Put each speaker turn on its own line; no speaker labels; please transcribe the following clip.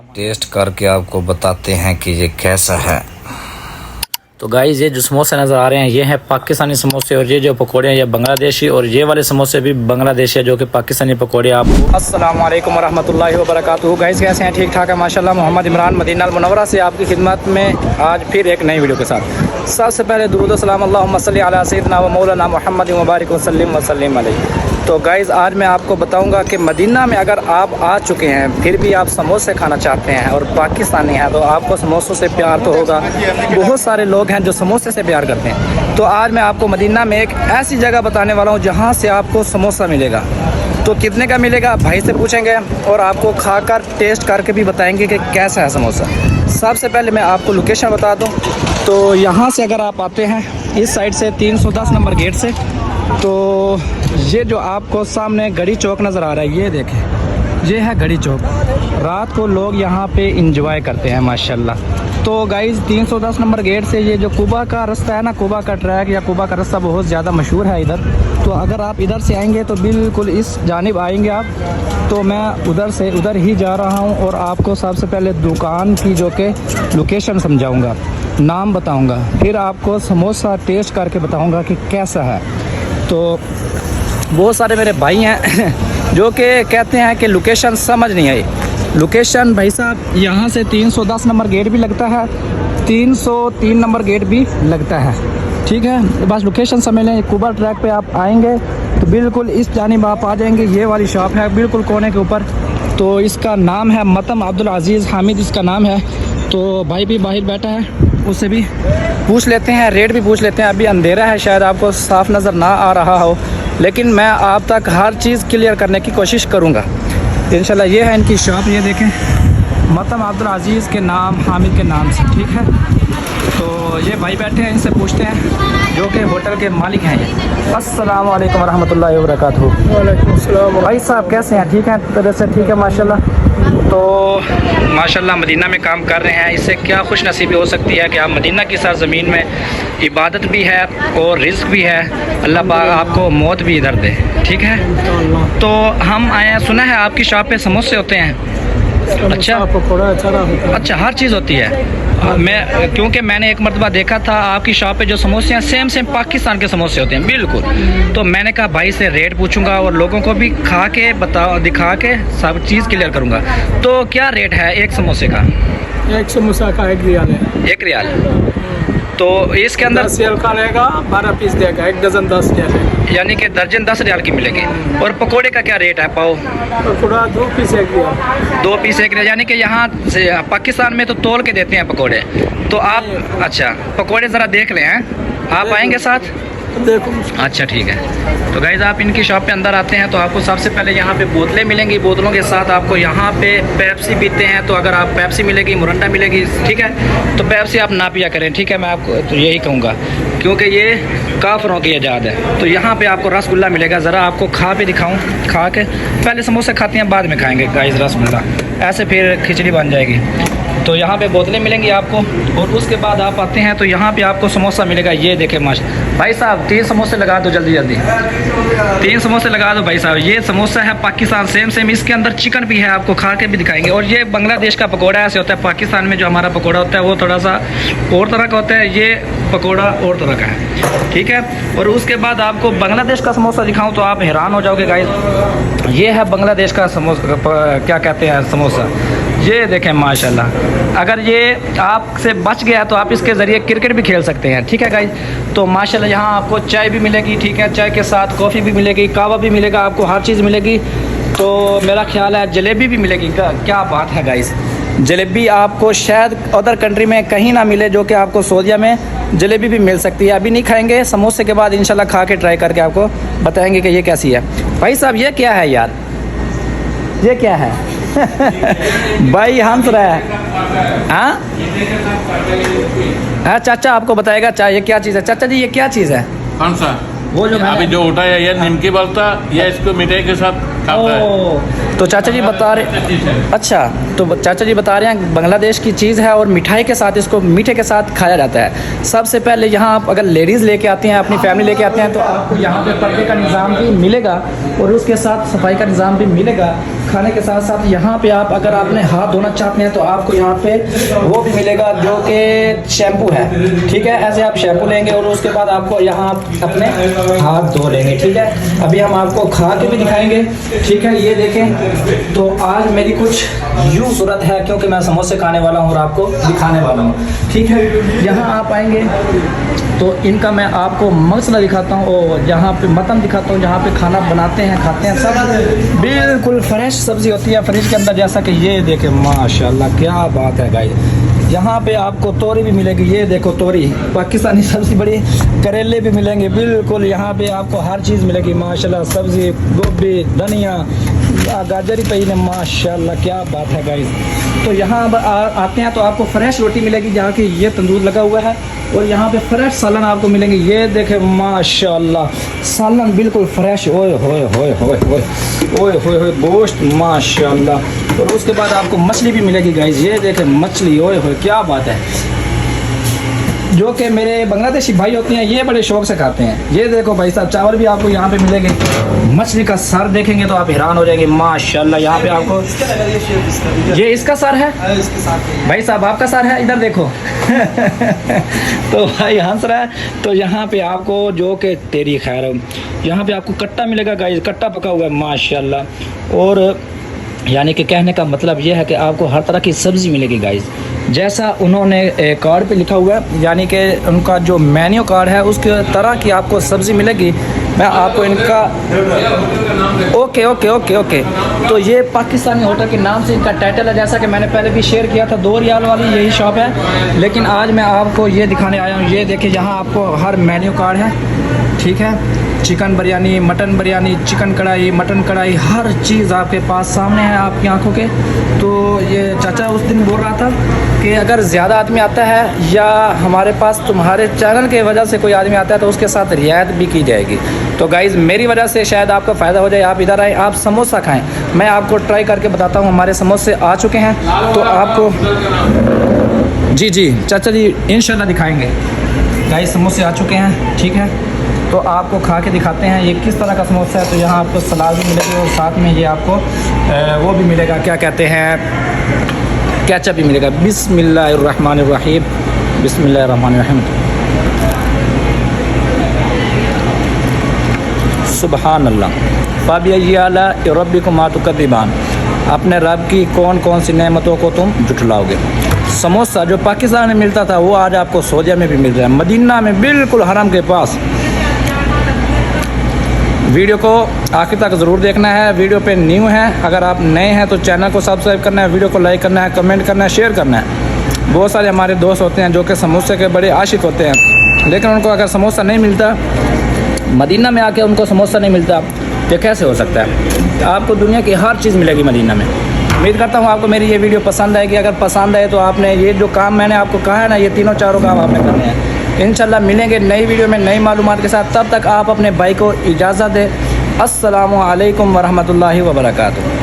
Test करके आपको बताते हैं कि ये कैसा है।
तो गाइस, ये जो समोसे नज़र आ रहे हैं ये हैं पाकिस्तानी समोसे, और ये जो पकोड़े हैं ये बांग्लादेशी, और ये वाले समोसे भी बांग्लादेशी है जो कि पाकिस्तानी पकोड़े। आपको अस्सलाम वालेकुम रहमतुल्लाहि व बरकातुहू। गाइस, कैसे हैं? ठीक ठाक है माशाल्लाह। मोहम्मद इमरान मदीना अल मुनव्वरा से आपकी खिदमत में आज फिर एक नई वीडियो के साथ। सबसे पहले दुरूद व सलाम अल्लाहुम्मा सल्ली अला सय्यिदिना व मौलाना मुहम्मद व बारिक वसल्लिम अलैहि। तो गाइज़, आज मैं आपको बताऊंगा कि मदीना में अगर आप आ चुके हैं फिर भी आप समोसे खाना चाहते हैं और पाकिस्तानी हैं तो आपको समोसों से प्यार तो होगा। बहुत सारे लोग हैं जो समोसे से प्यार करते हैं। तो आज मैं आपको मदीना में एक ऐसी जगह बताने वाला हूँ जहाँ से आपको समोसा मिलेगा। तो कितने का मिलेगा भाई से पूछेंगे और आपको खाकर टेस्ट करके भी बताएंगे कि कैसा है समोसा। सबसे पहले मैं आपको लोकेशन बता दूँ। तो यहाँ से अगर आप आते हैं इस साइड से 310 नंबर गेट से, तो ये जो आपको सामने गढ़ी चौक नज़र आ रहा है, ये देखें, ये है गढ़ी चौक। रात को लोग यहाँ पे इंजॉय करते हैं माशाल्लाह। तो गाइज़, 310 नंबर गेट से ये जो कुबा का रास्ता है ना, कुबा का ट्रैक या कुबा का रास्ता बहुत ज़्यादा मशहूर है इधर। तो अगर आप इधर से आएंगे तो बिल्कुल इस जानिब आएंगे आप, तो मैं उधर ही जा रहा हूँ और आपको सबसे पहले दुकान की जो कि लोकेशन समझाऊँगा, नाम बताऊँगा, फिर आपको समोसा टेस्ट करके बताऊँगा कि कैसा है। तो बहुत सारे मेरे भाई हैं जो कि कहते हैं कि लोकेशन समझ नहीं आई। लोकेशन भाई साहब यहाँ से 310 नंबर गेट भी लगता है, 303 नंबर गेट भी लगता है, ठीक है। बस लोकेशन समझ लें। कुबा ट्रैक पे आप आएंगे तो बिल्कुल इस जानिब आप आ जाएंगे। ये वाली शॉप है बिल्कुल कोने के ऊपर। तो इसका नाम है मतम अब्दुल अजीज़ हामिद, इसका नाम है। तो भाई भी बाहर बैठा है, उससे भी पूछ लेते हैं, रेट भी पूछ लेते हैं। अभी अंधेरा है, शायद आपको साफ़ नज़र ना आ रहा हो, लेकिन मैं आप तक हर चीज़ क्लियर करने की कोशिश करूँगा इंशाल्लाह। ये है इनकी शॉप, ये देखें, मतम अब्दुल अजीज़ के नाम, हामिद के नाम से, ठीक है। तो ये भाई बैठे हैं, इनसे पूछते हैं जो कि होटल के मालिक हैं ये। अस्सलाम वालेकुम रहमतुल्लाहि व बरकातुहू।
वालेकुम अस्सलाम।
भाई साहब कैसे हैं? ठीक हैं तरह से? ठीक है माशाल्लाह। तो माशाल्लाह मदीना में काम कर रहे हैं, इससे क्या खुश नसीबी हो सकती है कि आप मदीना की सरज़मीन में इबादत भी है और रिज़्क़ भी है। अल्लाह पाक आपको मौत भी इधर दे, ठीक है। तो हम आए हैं, सुना है आपकी शॉप पे समोसे होते हैं। अच्छा, अच्छा, हर चीज़ होती है। क्योंकि मैंने एक मरतबा देखा था आपकी शॉप पे जो समोसे हैं सेम पाकिस्तान के समोसे होते हैं बिल्कुल। तो मैंने कहा भाई से रेट पूछूंगा और लोगों को भी खा के दिखा के सब चीज़ क्लियर करूंगा। तो क्या रेट है एक समोसे का?
एक समोसा का 1 रियाल है।
1 रियाल। तो इसके अंदर
10 रियाल का रहेगा, 12 पीस देगा, 1 डजन 10 रियाल है,
यानी कि दर्जन 10 रियाल की मिलेगी। और पकोड़े का क्या रेट है पाव?
पकौड़ा 2 पीस 1 रियाल।
2 पीस 1 रियाल, यानी कि यहाँ से पाकिस्तान में तो तोल के देते हैं पकोड़े। तो आप अच्छा पकोड़े ज़रा देख लें हैं, आप आएंगे साथ?
देखो,
अच्छा ठीक है। तो गाइज़, आप इनकी शॉप पे अंदर आते हैं तो आपको सबसे पहले यहाँ पे बोतलें मिलेंगी। बोतलों के साथ आपको यहाँ पे पेप्सी पीते हैं तो अगर आप पेप्सी मिलेगी, मुरंडा मिलेगी, ठीक है। तो पेप्सी आप ना पिया करें, ठीक है। मैं आपको तो यही कहूँगा क्योंकि ये काफिरों की इजाद है। तो यहाँ पे आपको रसगुल्ला मिलेगा, ज़रा आपको खा पे दिखाऊँ। खा के पहले समोसे खाते हैं, बाद में खाएँगे गाइज़ रसगुल्ला, ऐसे फिर खिचड़ी बन जाएगी। तो यहाँ पे बोतलें मिलेंगी आपको और उसके बाद आप आते हैं तो यहाँ पे आपको समोसा मिलेगा। ये देखें माशा भाई साहब, 3 समोसे लगा दो जल्दी जल्दी, 3 समोसे लगा दो भाई साहब। ये समोसा है पाकिस्तान सेम, इसके अंदर चिकन भी है, आपको खा के भी दिखाएंगे। और ये बांग्लादेश का पकौड़ा ऐसे होता है, पाकिस्तान में जो हमारा पकौड़ा होता है वो थोड़ा सा और तरह का होता है, ये पकौड़ा और तरह का है, ठीक है। और उसके बाद आपको बांग्लादेश का समोसा दिखाऊँ तो आप हैरान हो जाओगे गाइस। ये है बांग्लादेश का समोसा, क्या कहते हैं समोसा, ये देखें माशाल्लाह। अगर ये आपसे बच गया तो आप इसके ज़रिए क्रिकेट भी खेल सकते हैं, ठीक है गाइस। तो माशाल्लाह यहाँ आपको चाय भी मिलेगी, ठीक है, चाय के साथ कॉफ़ी भी मिलेगी, कहवा भी मिलेगा, आपको हर चीज़ मिलेगी। तो मेरा ख्याल है जलेबी भी मिलेगी। क्या बात है गाइस, जलेबी आपको शायद अदर कंट्री में कहीं ना मिले, जो कि आपको सऊदीया में जलेबी भी मिल सकती है। अभी नहीं खाएंगे, समोसे के बाद इंशाल्लाह खा के ट्राई करके आपको बताएंगे कि ये कैसी है। भाई साहब ये क्या है यार, ये क्या है? भाई हंस रहा है। हाँ चाचा आपको बताएगा चाय ये क्या चीज़ है। चाचा जी ये क्या चीज़ है?
कौन सा?
वो जो
अभी जो उठाया ये निमकी बोलता, या इसको मिठाई के साथ
ओ, तो चाचा जी बता रहे, अच्छा, तो चाचा जी बता रहे हैं बांग्लादेश की चीज़ है और मिठाई के साथ, इसको मीठे के साथ खाया जाता है। सबसे पहले यहाँ आप अगर लेडीज़ लेके आते हैं, अपनी फैमिली लेके आते हैं, तो आपको यहाँ पे पर्दे का निज़ाम भी मिलेगा और उसके साथ सफाई का निज़ाम भी मिलेगा। खाने के साथ साथ यहाँ पे आप अगर आपने हाथ धोना चाहते हैं तो आपको यहाँ पे वो भी मिलेगा जो कि शैम्पू है, ठीक है। ऐसे आप शैम्पू लेंगे और उसके बाद आपको यहाँ अपने हाथ धो लेंगे, ठीक है। अभी हम आपको खा के भी दिखाएंगे, ठीक है। ये देखें, तो आज मेरी कुछ यूँ सूरत है क्योंकि मैं समोसे खाने वाला हूँ और आपको दिखाने वाला हूँ, ठीक है। यहाँ आप आएंगे तो इनका मैं आपको मसला दिखाता हूँ और यहाँ पे मतन दिखाता हूँ, जहाँ पे खाना बनाते हैं, खाते हैं, सब बिल्कुल फ्रेश सब्ज़ी होती है फ्रिज के अंदर। जैसा कि ये देखें, माशाल्लाह क्या बात है गाइस। यहाँ पे आपको तोरी भी मिलेगी, ये देखो तोरी, पाकिस्तानी सब्ज़ी बड़ी, करेले भी मिलेंगे बिल्कुल। यहाँ पे आपको हर चीज़ मिलेगी माशाल्लाह, सब्ज़ी, गोभी, धनिया, गाजर ही ने, माशाल्लाह क्या बात है गाइस। तो यहाँ आते हैं तो आपको फ्रेश रोटी मिलेगी, जहाँ की ये तंदूर लगा हुआ है, और यहाँ पे फ्रेश सालन आपको मिलेंगे। ये देखें माशाल्लाह, सालन बिल्कुल फ्रेश, ओए होए होए होए होए ओए होए होए, गोश्त माशाल्लाह। और उसके बाद आपको मछली भी मिलेगी गाइस, ये देखें मछली, ओए होए क्या बात है। जो कि मेरे बांग्लादेशी भाई होते हैं ये बड़े शौक से खाते हैं। ये देखो भाई साहब, चावल भी आपको यहाँ पे मिलेंगे। मछली का सर देखेंगे तो आप हैरान हो जाएंगे माशाल्लाह। यहाँ पे आपको ये इसका सर है भाई साहब, आपका सर है, इधर देखो तो भाई हंस रहा है। तो यहाँ पे आपको जो कि तेरी खैर, यहाँ पे आपको कट्टा मिलेगा गाइस, कट्टा पका हुआ है माशाल्लाह। और यानी कि कहने का मतलब यह है कि आपको हर तरह की सब्ज़ी मिलेगी गाइस, जैसा उन्होंने कार्ड पे लिखा हुआ है, यानी कि उनका जो मेन्यू कार्ड है उसके तरह की आपको सब्ज़ी मिलेगी। मैं आपको इनका ओके ओके ओके ओके तो ये पाकिस्तानी होटल के नाम से इनका टाइटल है। जैसा कि मैंने पहले भी शेयर किया था, 2 रियाल वाली यही शॉप है, लेकिन आज मैं आपको ये दिखाने आया हूँ। ये देखिए, यहाँ आपको हर मेन्यू कार्ड है, ठीक है। Chicken biryani, mutton biryani, chicken कढ़ाई, मटन कढ़ाई, हर चीज़ आपके पास सामने है आपकी आंखों के। तो ये चाचा उस दिन बोल रहा था कि अगर ज़्यादा आदमी आता है या हमारे पास तुम्हारे चैनल के वजह से कोई आदमी आता है तो उसके साथ रियायत भी की जाएगी। तो गाइज़ मेरी वजह से शायद आपको फ़ायदा हो जाए, आप इधर आए, आप समोसा खाएँ। मैं आपको ट्राई करके बताता हूँ, हमारे समोसे आ चुके हैं तो आपको जी चाचा जी इंशाल्लाह दिखाएँगे। गाइज़ समोसे आ चुके हैं, ठीक है। तो आपको खा के दिखाते हैं ये किस तरह का समोसा है। तो यहाँ आपको सलाद भी मिलेगी और साथ में ये आपको वो भी मिलेगा, क्या कहते हैं, केचप भी मिलेगा। बिस्मिल्लाहिर्रहमानिर्रहीम, बिस्मिल्लाहिर्रहमानिर्रहीम, सुबहान अल्लाह, फ़बिअय्यि आलाइ रब्बिकुमा तुकज़्ज़िबान। अपने रब की कौन कौन सी नेमतों को तुम झुठलाओगे। समोसा जो पाकिस्तान में मिलता था वो आज आपको सऊदीया में भी मिल रहा है, मदीना में बिल्कुल हरम के पास। वीडियो को आखिर तक ज़रूर देखना है। वीडियो पे न्यू हैं, अगर आप नए हैं तो चैनल को सब्सक्राइब करना है, वीडियो को लाइक करना है, कमेंट करना है, शेयर करना है। बहुत सारे हमारे दोस्त होते हैं जो कि समोसे के बड़े आशिक होते हैं, लेकिन उनको अगर समोसा नहीं मिलता, मदीना में आके उनको समोसा नहीं मिलता, तो कैसे हो सकता है। आपको दुनिया की हर चीज़ मिलेगी मदीना में। उम्मीद करता हूँ आपको मेरी ये वीडियो पसंद आएगी। अगर पसंद आए तो आपने ये जो काम मैंने आपको कहा है ना, ये तीनों चारों काम आपने करने हैं। इंशाल्लाह मिलेंगे नई वीडियो में नई मालूमात के साथ। तब तक आप अपने भाई को इजाज़त दें। अस्सलामु अलैकुम वरहमतुल्लाहि वबरकातुहू।